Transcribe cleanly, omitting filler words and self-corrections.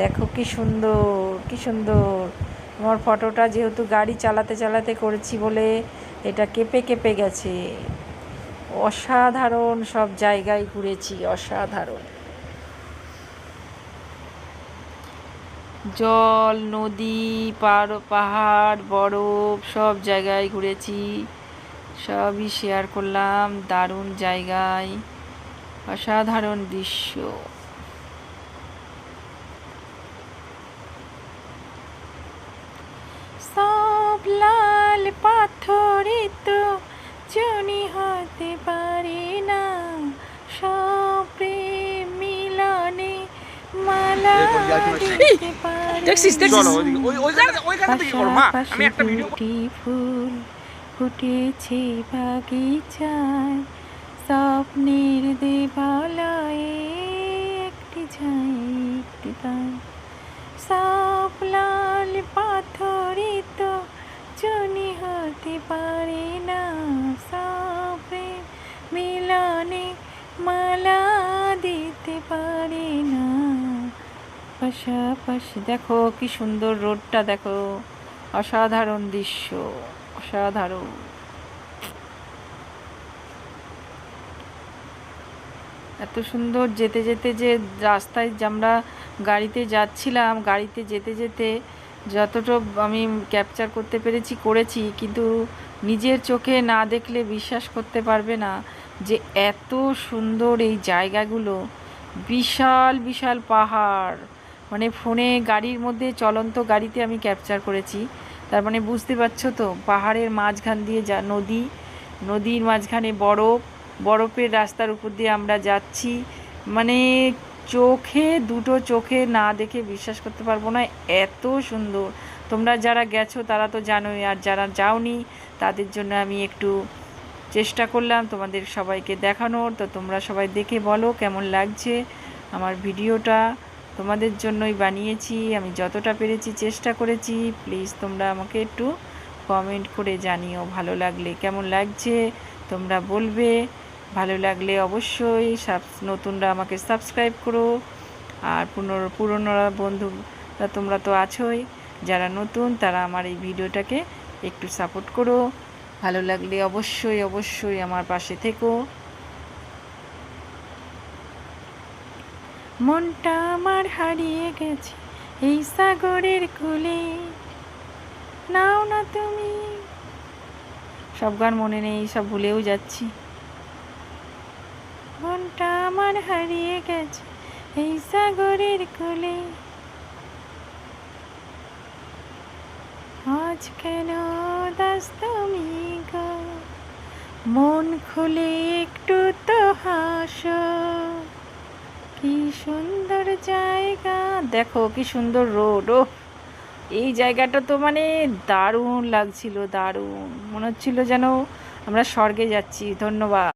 দেখো কি সুন্দর, কি সুন্দর। আমার ফটোটা যেহেতু গাড়ি চালাতে চালাতে করেছি বলে এটা কেঁপে কেঁপে গেছে। অসাধারণ সব জায়গায় ঘুরেছি, অসাধারণ। জল, নদী, পাহাড়, বরফ সব জায়গায় ঘুরেছি, সবই শেয়ার করলাম। দারুণ জায়গায়, অসাধারণ দৃশ্য। সব লাল পাথরে তো জনি হতে পারে না, সব প্রেম মিলনে মালা দিতে পারে না। পাশাপাশি ফুল ফুটেছে বাগিচায়, স্বপ্নের দেবালয়ে একটি ছাই একটি তাই। সব লাল পাথরে তো জনি হতে পারে না, সব প্রেম মিলনে মালা দিতে পারে না। পাশাপাশি দেখো কি সুন্দর রোডটা, দেখো অসাধারণ দৃশ্য, অসাধারণ। এত সুন্দর যেতে যেতে যে রাস্তায় আমরা গাড়িতে যাচ্ছিলাম, গাড়িতে যেতে যেতে যতটা আমি ক্যাপচার করতে পেরেছি করেছি, কিন্তু নিজের চোখে না দেখলে বিশ্বাস করতে পারবে না যে এত সুন্দর এই জায়গাগুলো। বিশাল বিশাল পাহাড়, মানে ফোনে গাড়ির মধ্যে চলন্ত গাড়িতে আমি ক্যাপচার করেছি, তার মানে বুঝতে পারছো তো। পাহাড়ের মাঝখান দিয়ে যা নদী, নদীর মাঝখানে বরফ, বরফের রাস্তার উপর দিয়ে আমরা যাচ্ছি, মানে চোখে দুটো চোখে না দেখে বিশ্বাস করতে পারবো না, এত সুন্দর। তোমরা যারা গেছো তারা তো জানোই, আর যারা যাওনি তাদের জন্য আমি একটু চেষ্টা করলাম তোমাদের সবাইকে দেখানোর। তো তোমরা সবাই দেখে বলো কেমন লাগছে আমার ভিডিওটা। তোমাদের জন্যই বানিয়েছি, আমি যতটা পেরেছি চেষ্টা করেছি। প্লিজ তোমরা আমাকে একটু কমেন্ট করে জানিও ভালো লাগলে, কেমন লাগছে তোমরা বলবে। ভালো লাগলে অবশ্যই নতুনরা আমাকে সাবস্ক্রাইব করো, আর পুরনোরা বন্ধুরা তোমরা তো আছোই, যারা নতুন তারা আমার এই ভিডিওটাকে একটু সাপোর্ট করো। ভালো লাগলে অবশ্যই অবশ্যই আমার পাশে থেকো। মনটা আমার হারিয়ে গেছে এই সাগরের কূলে, নাও না তুমি। সব গান মনে নেই, সব ভুলেও যাচ্ছি। মনটা আমার হারিয়ে গেছে এই সাগরের কূলে, আজ কেন দাস তুমি গো, মন খুলে একটু তো হাসো। কি সুন্দর জায়গা, দেখো কি সুন্দর রোড। ও এই জায়গাটা তো মানে দারুণ লাগছিল, দারুণ মনে হচ্ছিল যেন আমরা স্বর্গে যাচ্ছি। ধন্যবাদ।